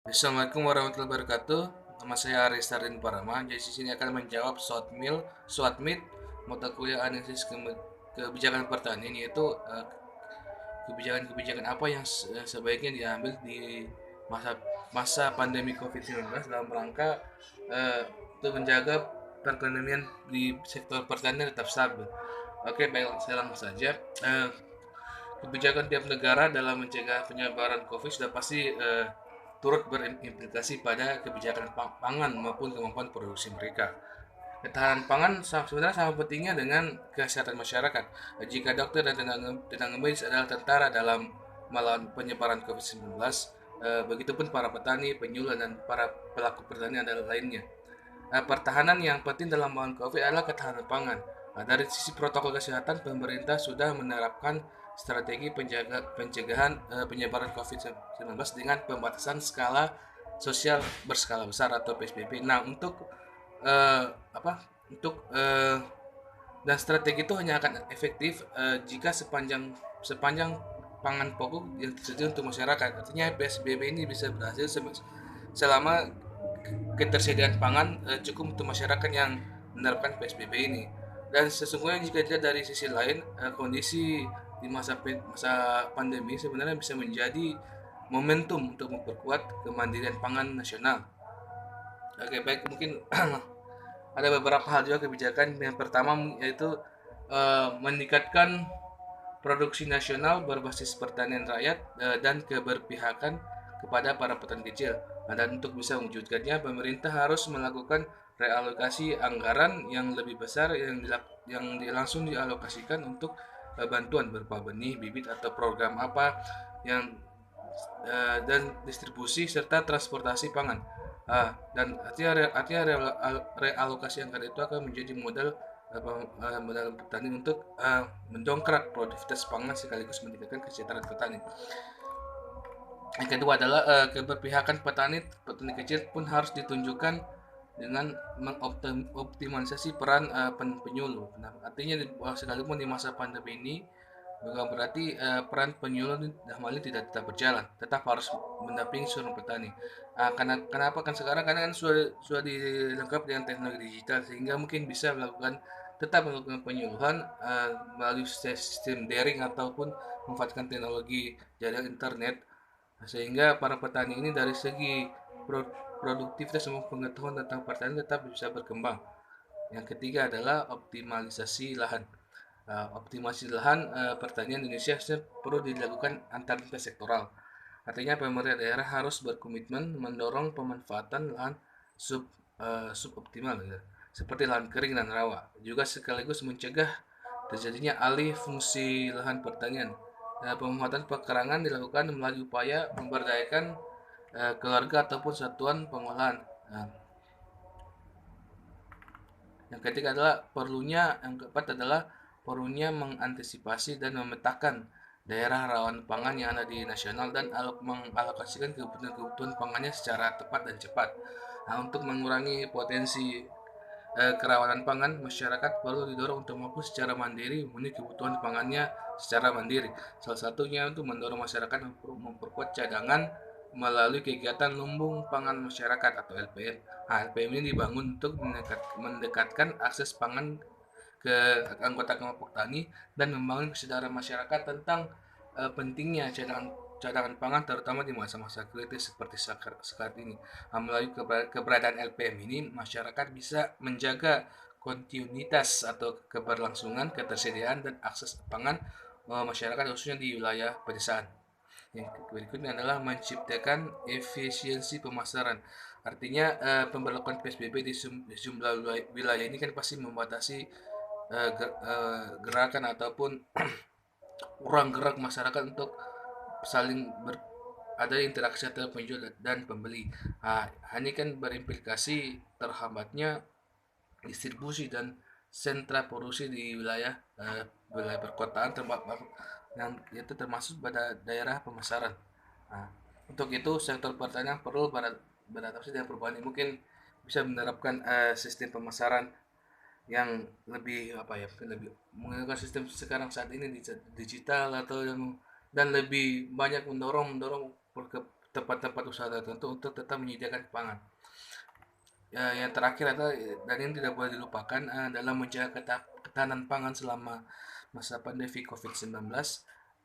Assalamualaikum warahmatullahi wabarakatuh. Nama saya Aris Tardin Parama. Jadi di sini akan menjawab SWOT-MIT, mata kuliah analisis kebijakan pertanian, yaitu kebijakan-kebijakan apa yang sebaiknya diambil di masa masa pandemi COVID-19 dalam rangka untuk menjaga perekonomian di sektor pertanian tetap stabil. Oke, baik, saya langsung saja. Eh, Kebijakan tiap negara dalam mencegah penyebaran COVID sudah pasti turut berimplikasi pada kebijakan pangan maupun kemampuan produksi mereka. Ketahanan pangan sebenarnya sama pentingnya dengan kesehatan masyarakat. Jika dokter dan tenaga medis adalah tentara dalam melawan penyebaran COVID-19, begitupun para petani, penyuluh, dan para pelaku pertanian adalah lainnya. Pertahanan yang penting dalam melawan COVID adalah ketahanan pangan. Dari sisi protokol kesehatan, pemerintah sudah menerapkan strategi pencegahan penyebaran COVID-19 dengan pembatasan skala sosial berskala besar atau PSBB. Nah, eh, apa? Untuk dan strategi itu hanya akan efektif jika sepanjang pangan pokok yang tersedia untuk masyarakat. Artinya PSBB ini bisa berhasil selama ketersediaan pangan cukup untuk masyarakat yang menerapkan PSBB ini. Dan sesungguhnya jika dilihat dari sisi lain, kondisi di masa pandemi sebenarnya bisa menjadi momentum untuk memperkuat kemandirian pangan nasional. Oke, baik, mungkin ada beberapa hal juga kebijakan. Yang pertama yaitu meningkatkan produksi nasional berbasis pertanian rakyat dan keberpihakan kepada para petani kecil. Nah, dan untuk bisa mewujudkannya, pemerintah harus melakukan realokasi anggaran yang lebih besar yang langsung dialokasikan untuk bantuan berupa benih, bibit atau program apa yang dan distribusi serta transportasi pangan. Dan artinya realokasi anggaran itu akan menjadi modal petani untuk mendongkrak produktivitas pangan sekaligus meningkatkan kesejahteraan petani. Yang kedua adalah keberpihakan petani petani kecil pun harus ditunjukkan dengan mengoptimalisasi peran penyuluh. Nah, artinya sekalipun di masa pandemi ini bukan berarti peran penyuluh dalam hal ini tidak berjalan, tetap harus mendampingi seorang petani. Kenapa kan sekarang karena kan sudah dilengkapi dengan teknologi digital sehingga mungkin bisa tetap melakukan penyuluhan melalui sistem daring ataupun memanfaatkan teknologi jaringan internet, sehingga para petani ini dari segi produktivitas dan pengetahuan tentang pertanian tetap bisa berkembang. Yang ketiga adalah optimalisasi lahan. Optimasi lahan pertanian Indonesia perlu dilakukan antar lintas sektoral. Artinya pemerintah daerah harus berkomitmen mendorong pemanfaatan lahan suboptimal, gitu, seperti lahan kering dan rawa. Juga sekaligus mencegah terjadinya alih fungsi lahan pertanian. Pemanfaatan pekarangan dilakukan melalui upaya memberdayakan keluarga ataupun satuan pengolahan. Nah, yang keempat adalah perlunya mengantisipasi dan memetakan daerah rawan pangan yang ada di nasional dan mengalokasikan kebutuhan pangannya secara tepat dan cepat. Nah, untuk mengurangi potensi kerawanan pangan, masyarakat perlu didorong untuk mampu secara mandiri memenuhi kebutuhan pangannya secara mandiri. Salah satunya untuk mendorong masyarakat memperkuat cadangan melalui kegiatan lumbung pangan masyarakat atau LPM. Nah, LPM ini dibangun untuk mendekatkan akses pangan ke anggota kelompok tani dan membangun kesadaran masyarakat tentang pentingnya cadangan pangan terutama di masa-masa kritis seperti saat ini. Melalui keberadaan LPM ini, masyarakat bisa menjaga kontinuitas atau keberlangsungan ketersediaan dan akses pangan masyarakat khususnya di wilayah pedesaan. Yang berikutnya adalah menciptakan efisiensi pemasaran. Artinya pemberlakuan PSBB di sejumlah wilayah ini kan pasti membatasi gerakan ataupun ruang gerak masyarakat untuk saling ada interaksi antara penjual dan pembeli. Ini kan berimplikasi terhambatnya distribusi dan sentra produksi di wilayah perkotaan yang itu termasuk pada daerah pemasaran. Nah, untuk itu sektor pertanian perlu beradaptasi dengan perubahan ini. Mungkin bisa menerapkan sistem pemasaran yang lebih apa ya, lebih menggunakan sistem sekarang saat ini digital atau yang dan lebih banyak mendorong tempat-tempat usaha tertentu untuk tetap menyediakan pangan. Ya, yang terakhir adalah dan ini tidak boleh dilupakan dalam menjaga ketahanan pangan selama masa pandemi COVID-19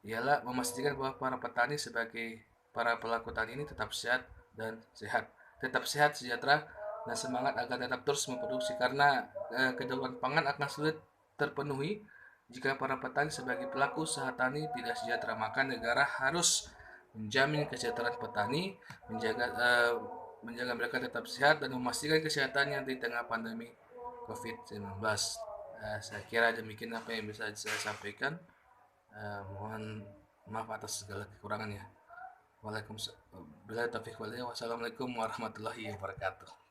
ialah memastikan bahwa para petani sebagai para pelaku tani ini tetap sehat dan sehat, tetap sehat, sejahtera dan semangat agar tetap terus memproduksi karena kedaulatan pangan akan sulit terpenuhi jika para petani sebagai pelaku usaha tani tidak sejahtera. Maka negara harus menjamin kesejahteraan petani, menjaga menjaga mereka tetap sehat dan memastikan kesehatannya di tengah pandemi COVID-19. Saya kira demikian apa yang bisa saya sampaikan. Mohon maaf atas segala kekurangannya. Waalaikumsalam. Wassalamualaikum warahmatullahi wabarakatuh.